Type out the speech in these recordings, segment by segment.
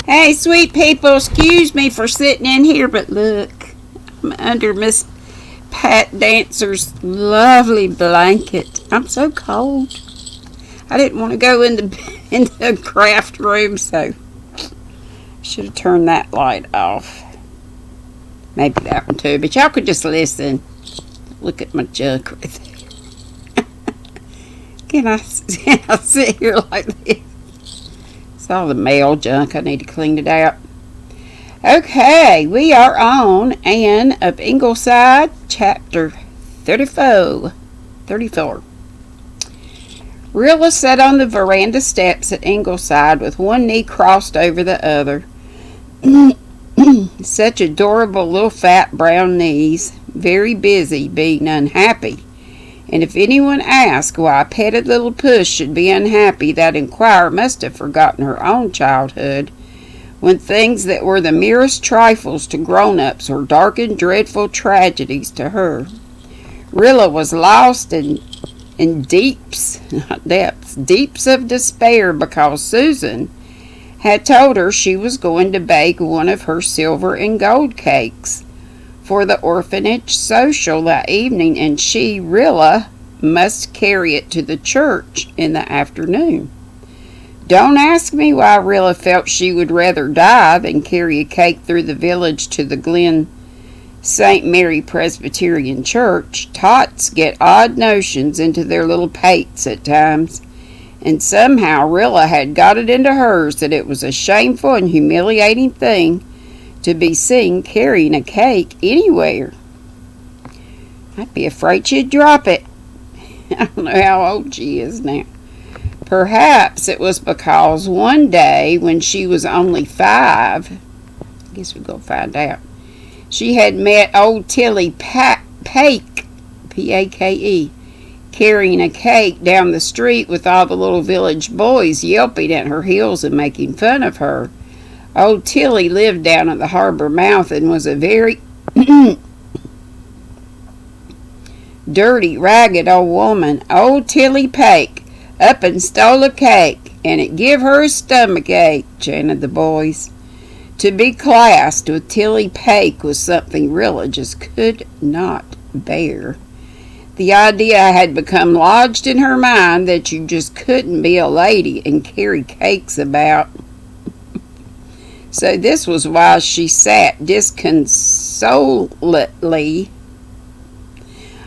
Hey, sweet people, excuse me for sitting in here, but look, I'm under Miss Pat Dancer's lovely blanket. I'm so cold. I didn't want to go in the craft room, so I should have turned that light off. Maybe that one too, but y'all could just listen. Look at my junk right there. Can I sit here like this? It's all the mail junk. I need to clean it out. Okay, we are on Anne of Ingleside, chapter 34. Rilla sat on the veranda steps at Ingleside with one knee crossed over the other. Such adorable little fat brown knees, very busy being unhappy. And if anyone asked why a petted little puss should be unhappy, that inquirer must have forgotten her own childhood, when things that were the merest trifles to grown-ups were dark and dreadful tragedies to her. Rilla was lost in deeps, not depths, deeps of despair because Susan had told her she was going to bake one of her silver and gold cakes for the orphanage social that evening, and she, Rilla, must carry it to the church in the afternoon. Don't ask me why Rilla felt she would rather die than carry a cake through the village to the Glen St. Mary Presbyterian Church. Tots get odd notions into their little pates at times, and somehow Rilla had got it into hers that it was a shameful and humiliating thing to be seen carrying a cake anywhere. I'd be afraid she'd drop it. I don't know how old she is now. Perhaps it was because one day when she was only 5, I guess we'll go find out, she had met old Tilly Pake, P-A-K-E, carrying a cake down the street with all the little village boys yelping at her heels and making fun of her. Old Tilly lived down at the harbor mouth and was a very dirty, ragged old woman. Old Tilly Pake up and stole a cake, and it give her a stomach ache, chanted the boys. To be classed with Tilly Pake was something Rilla just could not bear. The idea had become lodged in her mind that you just couldn't be a lady and carry cakes about. So this was why she sat disconsolately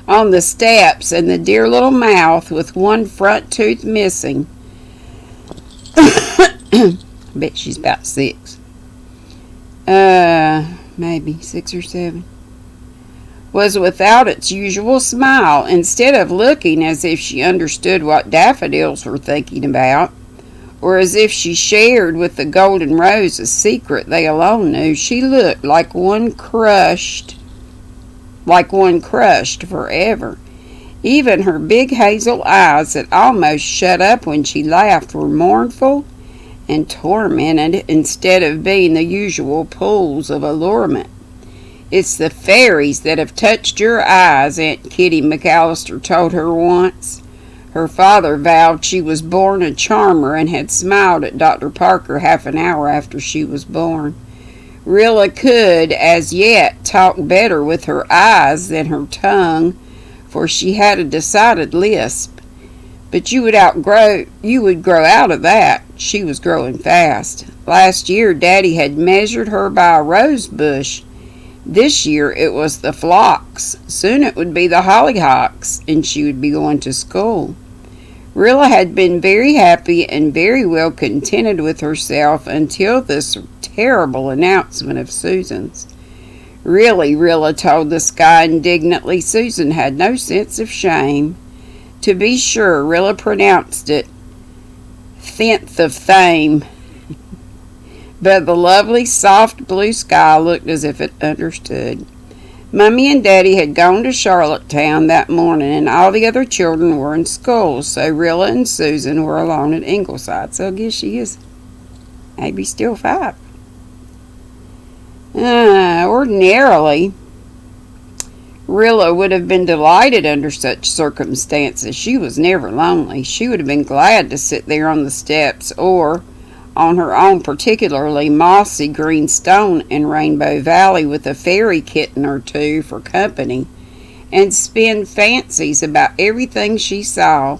on the steps, and the dear little mouth with one front tooth missing. I bet she's about 6. Maybe 6 or 7. Was without its usual smile. Instead of looking as if she understood what daffodils were thinking about, or as if she shared with the golden rose a secret they alone knew, she looked like one crushed forever. Even her big hazel eyes that almost shut up when she laughed were mournful and tormented instead of being the usual pools of allurement. It's the fairies that have touched your eyes, Aunt Kitty McAllister told her once. Her father vowed she was born a charmer and had smiled at Dr. Parker half an hour after she was born. Rilla could, as yet, talk better with her eyes than her tongue, for she had a decided lisp. But you would grow out of that. She was growing fast. Last year, Daddy had measured her by a rose bush. This year it was the phlox. Soon it would be the hollyhocks, and she would be going to school. Rilla had been very happy and very well contented with herself until this terrible announcement of Susan's. Really, Rilla told the sky indignantly, Susan had no sense of shame. To be sure, Rilla pronounced it "tenth of fame." But the lovely, soft blue sky looked as if it understood. Mummy and Daddy had gone to Charlottetown that morning, and all the other children were in school, so Rilla and Susan were alone at Ingleside. So I guess she is maybe still 5. Ordinarily, Rilla would have been delighted under such circumstances. She was never lonely. She would have been glad to sit there on the steps or on her own particularly mossy green stone in Rainbow Valley with a fairy kitten or two for company, and spin fancies about everything she saw.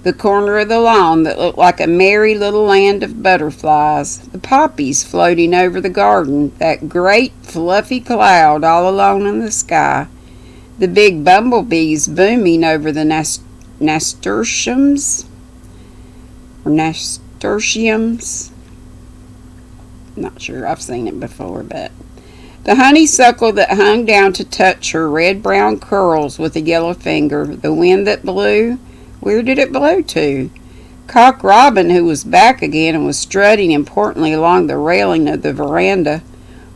The corner of the lawn that looked like a merry little land of butterflies, the poppies floating over the garden, that great fluffy cloud all alone in the sky, the big bumblebees booming over the nasturtiums, not sure, I've seen it before, but the honeysuckle that hung down to touch her red-brown curls with a yellow finger, the wind that blew. Where did it blow to? Cock Robin, who was back again and was strutting importantly along the railing of the veranda,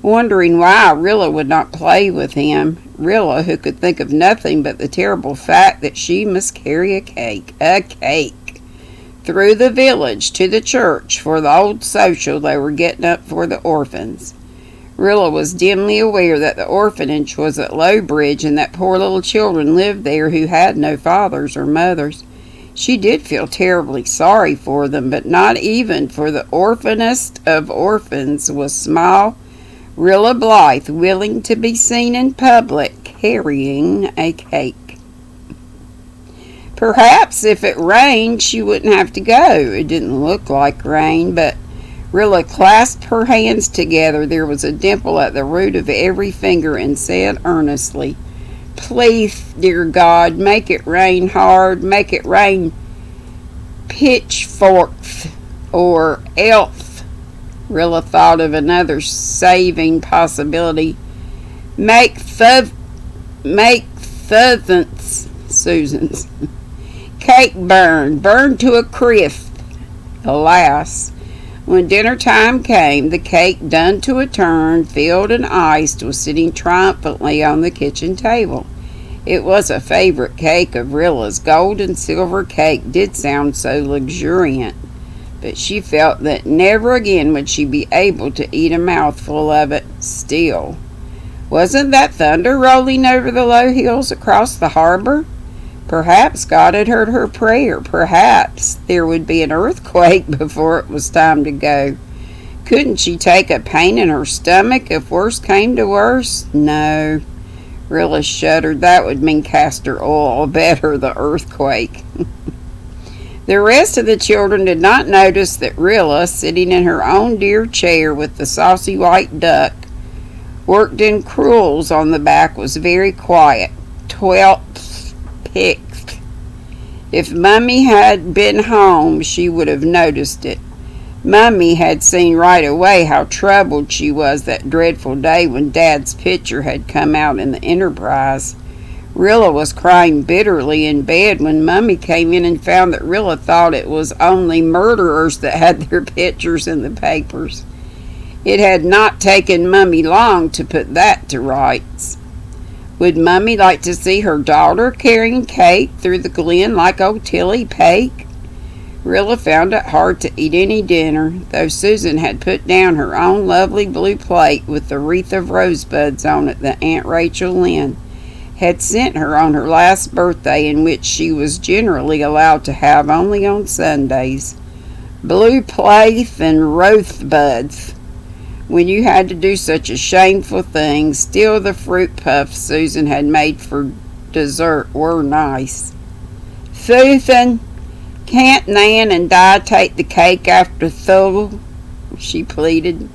wondering why Rilla would not play with him. Rilla, who could think of nothing but the terrible fact that she must carry a cake, through the village to the church for the old social they were getting up for the orphans. Rilla was dimly aware that the orphanage was at Lowbridge and that poor little children lived there who had no fathers or mothers. She did feel terribly sorry for them, but not even for the orphanest of orphans was small Rilla Blythe willing to be seen in public carrying a cake. Perhaps if it rained she wouldn't have to go. It didn't look like rain, but Rilla clasped her hands together. There was a dimple at the root of every finger and said earnestly, "Please, dear God, make it rain hard, make it rain pitchforks or else." Rilla thought of another saving possibility. Make pheasants, Susan's. Cake burn to a crisp. Alas, when dinner time came, the cake, done to a turn, filled and iced, was sitting triumphantly on the kitchen table. It was a favorite cake of Rilla's. Gold and silver cake did sound so luxuriant, but she felt that never again would she be able to eat a mouthful of it. Still, wasn't that thunder rolling over the low hills across the harbor? Perhaps God had heard her prayer. Perhaps there would be an earthquake before it was time to go. Couldn't she take a pain in her stomach if worse came to worse? No. Rilla shuddered. That would mean castor oil. Better the earthquake. The rest of the children did not notice that Rilla, sitting in her own dear chair with the saucy white duck worked in crewels on the back, was very quiet. 12th picked. If Mummy had been home, she would have noticed it. Mummy had seen right away how troubled she was that dreadful day when Dad's picture had come out in the Enterprise. Rilla was crying bitterly in bed when Mummy came in and found that Rilla thought it was only murderers that had their pictures in the papers. It had not taken Mummy long to put that to rights. Would Mummy like to see her daughter carrying cake through the glen like old Tilly Pake? Rilla found it hard to eat any dinner, though Susan had put down her own lovely blue plate with the wreath of rosebuds on it that Aunt Rachel Lynn had sent her on her last birthday, and which she was generally allowed to have only on Sundays. Blue plate and rosebuds. When you had to do such a shameful thing, still the fruit puffs Susan had made for dessert were nice. "Susan, can't Nan and Di take the cake after school?" she pleaded.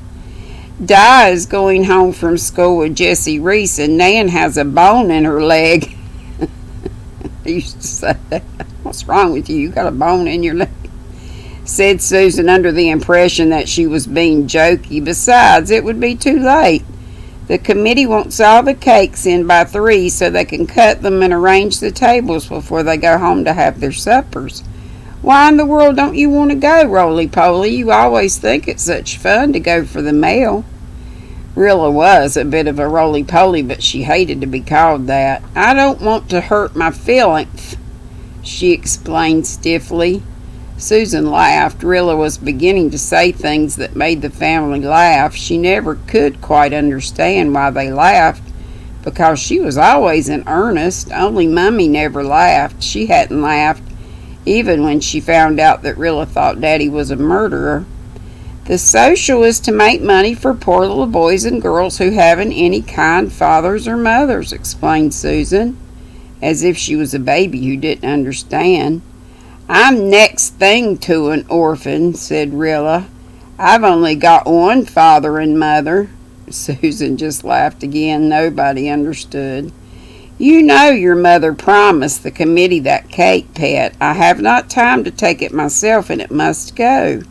Di is going home from school with Jessie Reese, and Nan has a bone in her leg. I used to say that. "What's wrong with you? You got a bone in your leg?" said Susan, under the impression that she was being jokey. Besides, it would be too late. The committee wants all the cakes in by 3 so they can cut them and arrange the tables before they go home to have their suppers. Why in the world don't you want to go, Roly-Poly? You always think it's such fun to go for the mail. Rilla was a bit of a roly-poly, but she hated to be called that. "I don't want to hurt my feelings," she explained stiffly. Susan laughed. Rilla was beginning to say things that made the family laugh. She never could quite understand why they laughed, because she was always in earnest. Only Mummy never laughed. She hadn't laughed even when she found out that Rilla thought Daddy was a murderer. The social is to make money for poor little boys and girls who haven't any kind fathers or mothers," explained Susan, as if she was a baby who didn't understand. "I'm next thing to an orphan," said Rilla. "I've only got one father and mother." Susan just laughed again. Nobody understood. "You know your mother promised the committee that cake, Pet. I have not time to take it myself, and it must go.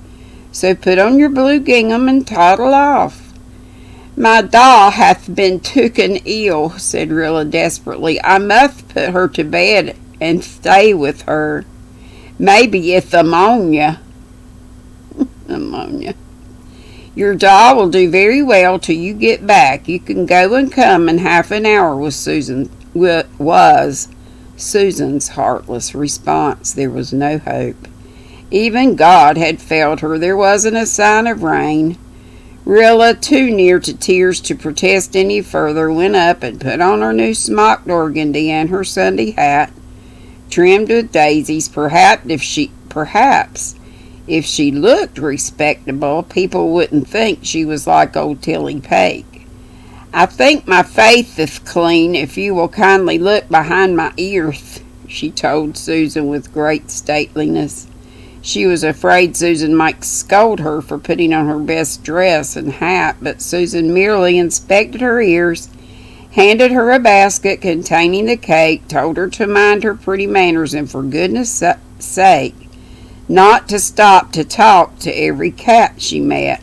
So put on your blue gingham and toddle off." "My doll hath been tooken ill," said Rilla desperately. "I must put her to bed and stay with her. Maybe it's ammonia." Ammonia. "Your doll will do very well till you get back. You can go and come in half an hour," was Susan's heartless response. There was no hope. Even God had failed her. There wasn't a sign of rain. Rilla, too near to tears to protest any further, went up and put on her new smocked organdy and her Sunday hat, trimmed with daisies. Perhaps if she looked respectable, people wouldn't think she was like old Tilly Pake. "I think my faith is clean, if you will kindly look behind my ears," she told Susan with great stateliness. She was afraid Susan might scold her for putting on her best dress and hat, but Susan merely inspected her ears, handed her a basket containing the cake, told her to mind her pretty manners and, for goodness' sake, not to stop to talk to every cat she met.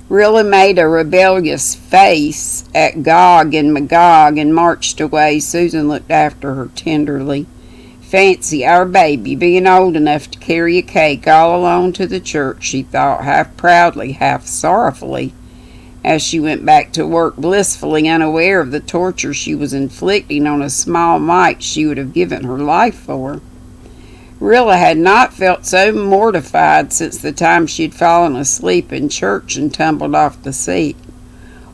Rilla made a rebellious face at Gog and Magog and marched away. Susan looked after her tenderly. "Fancy our baby being old enough to carry a cake all alone to the church," she thought, half proudly, half sorrowfully, as she went back to work, blissfully unaware of the torture she was inflicting on a small mite she would have given her life for. Rilla had not felt so mortified since the time she had fallen asleep in church and tumbled off the seat.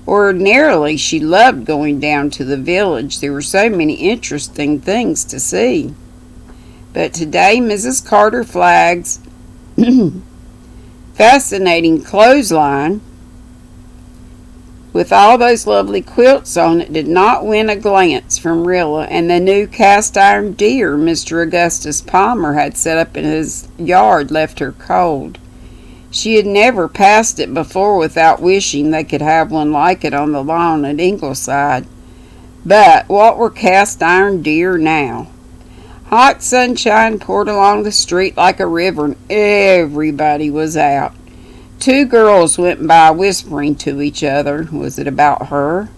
Ordinarily, she loved going down to the village. There were so many interesting things to see. But today Mrs. Carter Flagg's fascinating clothesline with all those lovely quilts on it did not win a glance from Rilla, and the new cast-iron deer Mr. Augustus Palmer had set up in his yard left her cold. She had never passed it before without wishing they could have one like it on the lawn at Ingleside. But what were cast-iron deer now? Hot sunshine poured along the street like a river, and everybody was out. Two girls went by whispering to each other. Was it about her?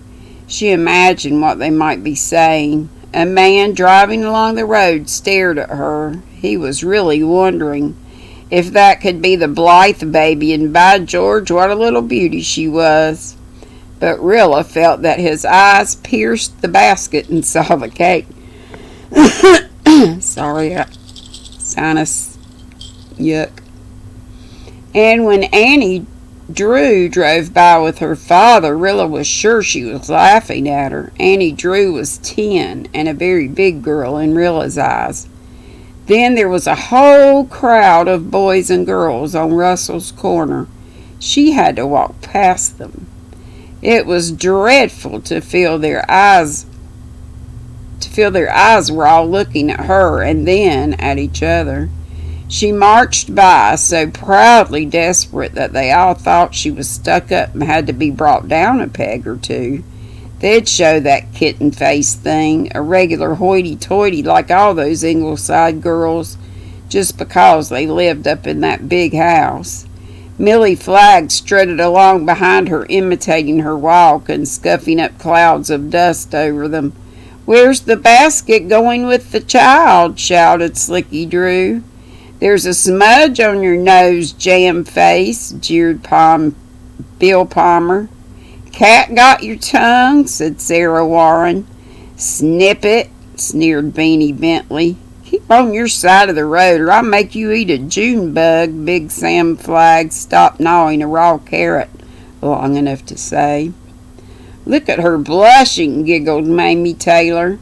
She imagined what they might be saying. A man driving along the road stared at her. He was really wondering if that could be the Blythe baby, and by George, what a little beauty she was. But Rilla felt that his eyes pierced the basket and saw the cake. Sorry, sinus yuck. And when Annie Drew drove by with her father, Rilla was sure she was laughing at her. Annie Drew was 10 and a very big girl in Rilla's eyes. Then there was a whole crowd of boys and girls on Russell's Corner. She had to walk past them. It was dreadful to feel their eyes were all looking at her and then at each other. She marched by, so proudly desperate that they all thought she was stuck up and had to be brought down a peg or two. They'd show that kitten-faced thing, a regular hoity-toity like all those Ingleside girls, just because they lived up in that big house. Millie Flagg strutted along behind her, imitating her walk and scuffing up clouds of dust over them. "Where's the basket going with the child?" shouted Slicky Drew. "There's a smudge on your nose, jam face," jeered Bill Palmer. "Cat got your tongue?" said Sarah Warren. "Snip it," sneered Beanie Bentley. "Keep on your side of the road or I'll make you eat a June bug." Big Sam Flagg stopped gnawing a raw carrot long enough to say. "Look at her blushing," giggled Mamie Taylor.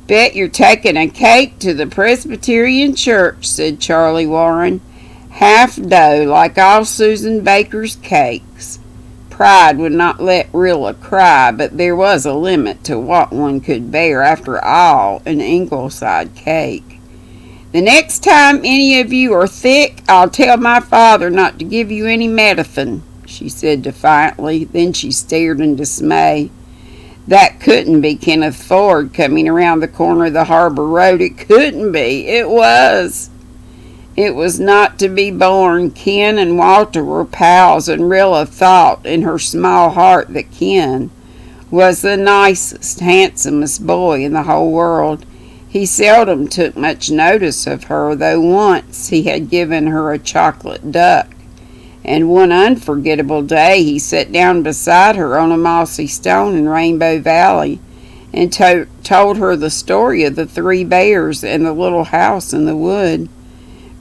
"Bet you're taking a cake to the Presbyterian church," said Charlie Warren. half dough like all Susan Baker's cakes. Pride would not let Rilla cry, but there was a limit to what one could bear. After all, an Ingleside cake. "The next time any of you are thick, I'll tell my father not to give you any medicine," she said defiantly. Then she stared in dismay. That couldn't be Kenneth Ford coming around the corner of the harbor road. It couldn't be. It was. It was not to be borne. Ken and Walter were pals, and Rilla thought in her small heart that Ken was the nicest, handsomest boy in the whole world. He seldom took much notice of her, though once he had given her a chocolate duck. And one unforgettable day he sat down beside her on a mossy stone in Rainbow Valley and told her the story of the 3 bears and the little house in the wood.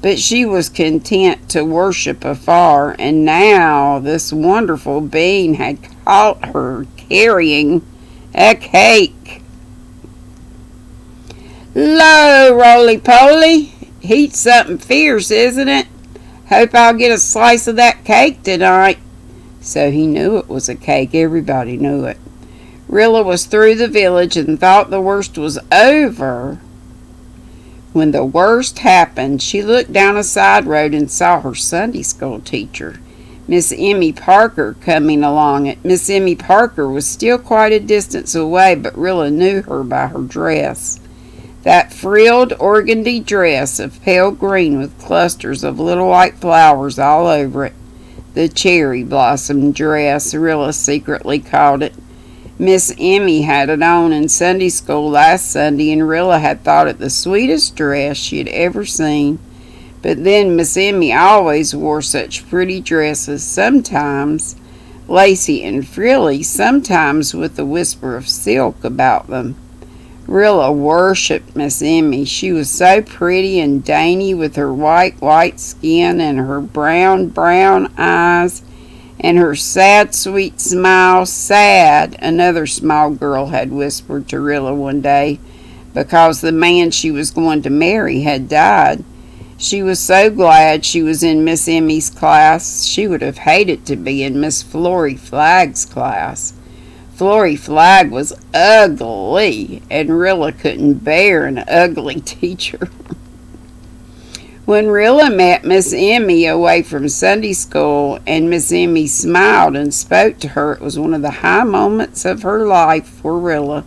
But she was content to worship afar, and now this wonderful being had caught her carrying a cake. "Lo, roly-poly, heat's something fierce, isn't it? Hope I'll get a slice of that cake tonight." So he knew it was a cake. Everybody knew it. Rilla was through the village and thought the worst was over. When the worst happened, she looked down a side road and saw her Sunday school teacher, Miss Emmy Parker, coming along it. Miss Emmy Parker was still quite a distance away, but Rilla knew her by her dress. That frilled organdy dress of pale green with clusters of little white flowers all over it. The cherry blossom dress, Rilla secretly called it. Miss Emmy had it on in Sunday school last Sunday, and Rilla had thought it the sweetest dress she had ever seen. But then Miss Emmy always wore such pretty dresses, sometimes lacy and frilly, sometimes with a whisper of silk about them. Rilla worshipped Miss Emmy. She was so pretty and dainty, with her white skin and her brown eyes and her sad, sweet smile. Sad, another small girl had whispered to Rilla one day, because the man she was going to marry had died. She was so glad she was in Miss Emmy's class. She would have hated to be in Miss Florrie Flagg's class. Florrie Flagg was ugly, and Rilla couldn't bear an ugly teacher. When Rilla met Miss Emmy away from Sunday school, and Miss Emmy smiled and spoke to her, it was one of the high moments of her life for Rilla.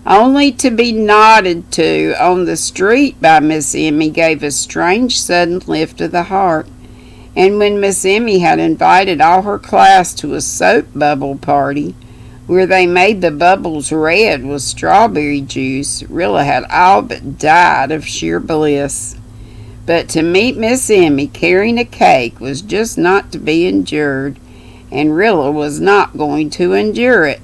Only to be nodded to on the street by Miss Emmy gave a strange sudden lift of the heart. And when Miss Emmy had invited all her class to a soap bubble party, where they made the bubbles red with strawberry juice, Rilla had all but died of sheer bliss. But to meet Miss Emmy carrying a cake was just not to be endured, and Rilla was not going to endure it.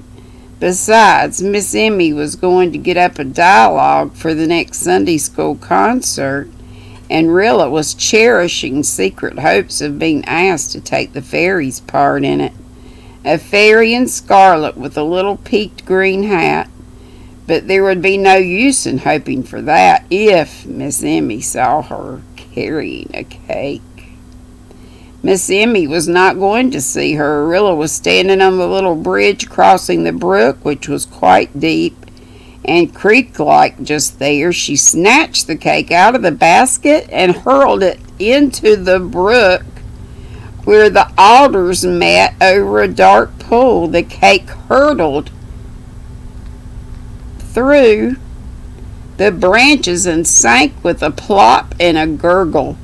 Besides, Miss Emmy was going to get up a dialogue for the next Sunday school concert, and Rilla was cherishing secret hopes of being asked to take the fairy's part in it. A fairy in scarlet with a little peaked green hat. But there would be no use in hoping for that if Miss Emmy saw her carrying a cake. Miss Emmy was not going to see her. Rilla was standing on the little bridge crossing the brook, which was quite deep and creek-like just there. She snatched the cake out of the basket and hurled it into the brook, where the alders met over a dark pool. The cake hurtled through the branches and sank with a plop and a gurgle.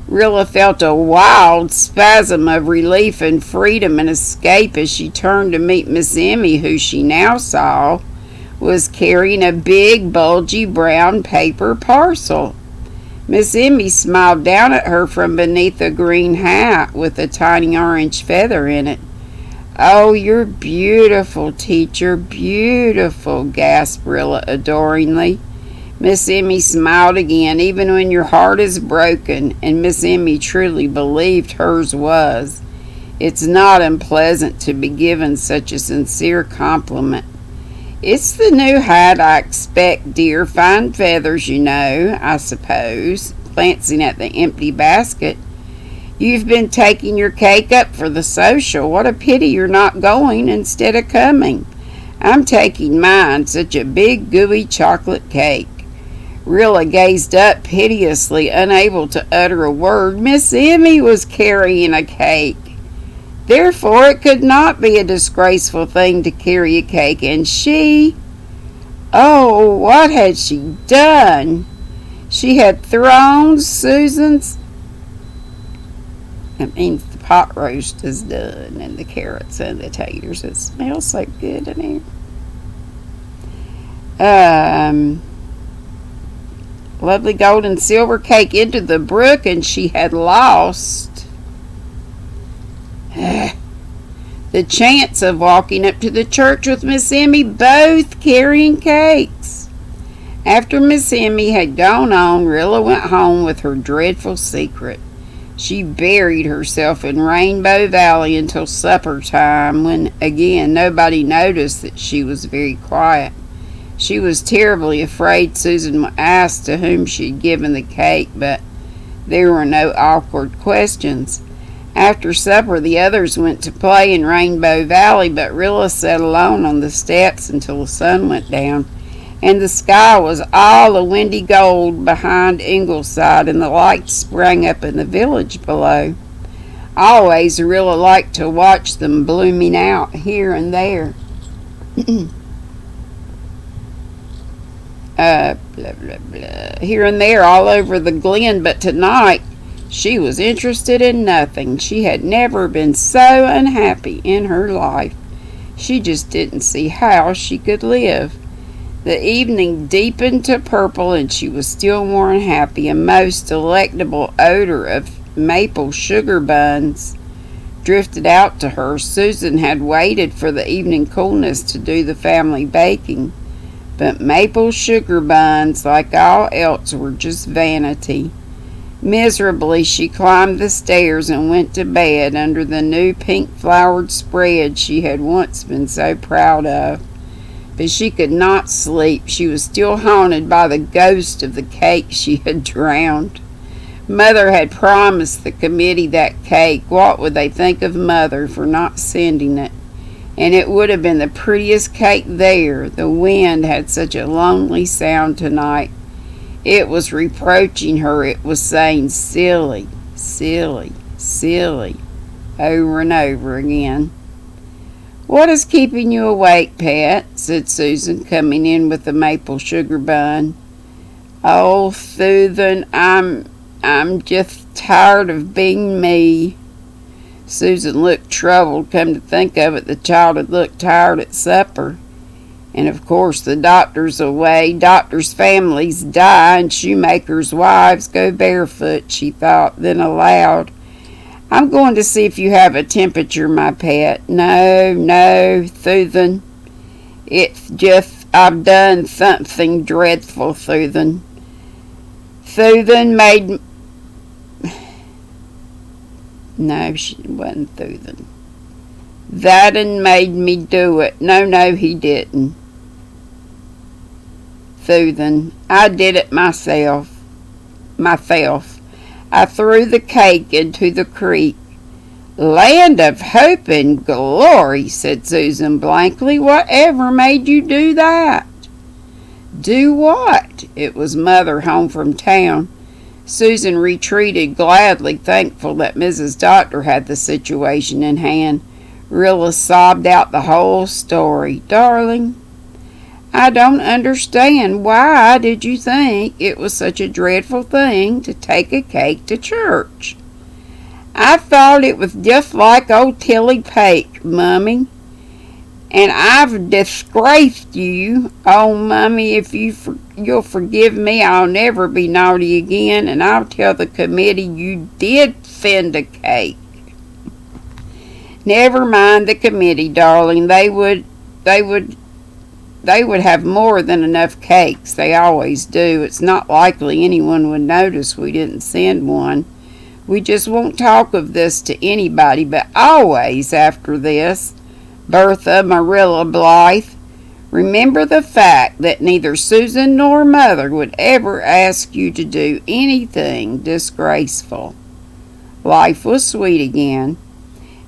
Rilla felt a wild spasm of relief and freedom and escape as she turned to meet Miss Emmy, who she now saw was carrying a big, bulgy brown paper parcel. Miss Emmy smiled down at her from beneath a green hat with a tiny orange feather in it. "Oh, you're beautiful, teacher, beautiful," gasped Rilla adoringly. Miss Emmy smiled again. "Even when your heart is broken," and Miss Emmy truly believed hers was, "it's not unpleasant to be given such a sincere compliment. It's the new hat, I expect, dear. Fine feathers, you know, I suppose." glancing at the empty basket. "You've been taking your cake up for the social. What a pity you're not going instead of coming. I'm taking mine, such a big, gooey chocolate cake." Rilla gazed up piteously, unable to utter a word. Miss Emmy was carrying a cake. Therefore it could not be a disgraceful thing to carry a cake, and she... Oh, what had she done? She had thrown Susan's... It means the pot roast is done, and the carrots and the taters. It smells so good in here. Lovely gold and silver cake into the brook, and she had lost the chance of walking up to the church with Miss Emmy, both carrying cakes. After Miss Emmy had gone on, Rilla went home with her dreadful secret. She buried herself in Rainbow Valley until supper time, when again nobody noticed that she was very quiet. She was terribly afraid Susan would ask to whom she had given the cake, but there were no awkward questions. After supper, the others went to play in Rainbow Valley, but Rilla sat alone on the steps until the sun went down, and the sky was all a windy gold behind Ingleside, and the lights sprang up in the village below. Always Rilla liked to watch them blooming out here and there. Here and there all over the glen, but tonight she was interested in nothing. She had never been so unhappy in her life. She just didn't see how she could live. The evening deepened to purple, and she was still more unhappy. A most delectable odor of maple sugar buns drifted out to her. Susan had waited for the evening coolness to do the family baking, but maple sugar buns, like all else, were just vanity. Miserably she climbed the stairs and went to bed under the new pink-flowered spread she had once been so proud of. But she could not sleep. She was still haunted by the ghost of the cake she had drowned. Mother had promised the committee that cake. What would they think of Mother for not sending it? And it would have been the prettiest cake there. The wind had such a lonely sound tonight. It was reproaching her. It was saying, "Silly, silly, silly," over and over again. "What is keeping you awake, pet?" said Susan, coming in with the maple sugar bun. "Oh, Susan, I'm just tired of being me." Susan looked troubled. Come to think of it, the child had looked tired at supper. And of course the doctor's away. Doctors' families die, and shoemakers' wives go barefoot, she thought. Then aloud, "I'm going to see if you have a temperature, my pet." No, Susan. It's just I've done something dreadful, Susan. Susan made... No, she wasn't Susan. That'n made me do it. No, he didn't. Susan, I did it myself. I threw the cake into the creek. "Land of hope and glory," said Susan blankly. "Whatever made you do that?" "Do what?" It was Mother home from town. Susan retreated gladly, thankful that Mrs. Doctor had the situation in hand. Rilla sobbed out the whole story. "Darling, I don't understand. Why did you think it was such a dreadful thing to take a cake to church?" "I thought it was just like old Tilly Pake, Mummy. And I've disgraced you. Oh, Mummy, if you'll forgive me, I'll never be naughty again, and I'll tell the committee you did send a cake." "Never mind the committee, darling. They would have more than enough cakes. They always do. It's not likely anyone would notice we didn't send one. We just won't talk of this to anybody, but always after this, Bertha, Marilla, Blythe, Remember the fact that neither Susan nor Mother would ever ask you to do anything disgraceful. Life was sweet again.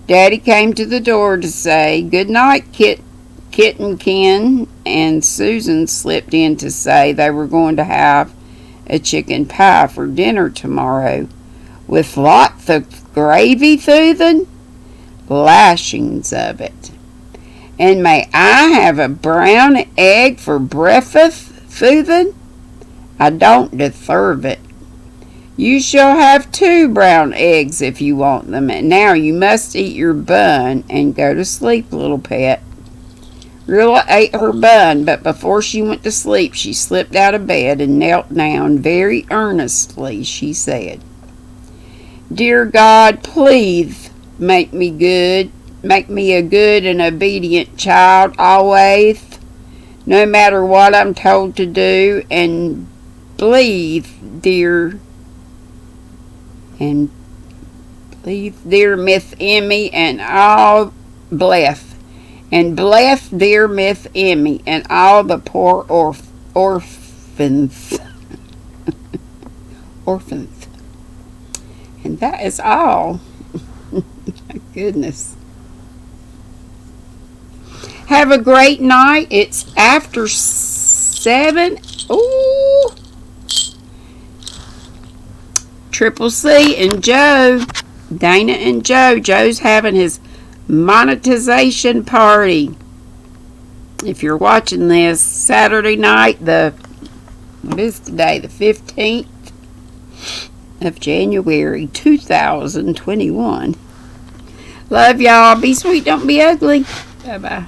Daddy came to the door to say, "Good night, Kitten Ken," and Susan slipped in to say they were going to have a chicken pie for dinner tomorrow, with lots of gravy through them, lashings of it. "And may I have a brown egg for breakfast, Susan? I don't deserve it." "You shall have 2 brown eggs if you want them, and now you must eat your bun and go to sleep, little pet." Rilla ate her bun, but before she went to sleep she slipped out of bed and knelt down. Very earnestly she said, "Dear God, please make me good. Make me a good and obedient child always, no matter what I'm told to do, and please, dear Miss Emmy, and all bless dear Miss Emmy and all the poor orphans." Orphans. And that is all. My goodness. Have a great night. It's after 7. Ooh. Triple C and Joe. Dana and Joe. Joe's having his monetization party. If you're watching this, Saturday night, what is today? The 15th of January 2021. Love y'all. Be sweet, don't be ugly. Bye-bye.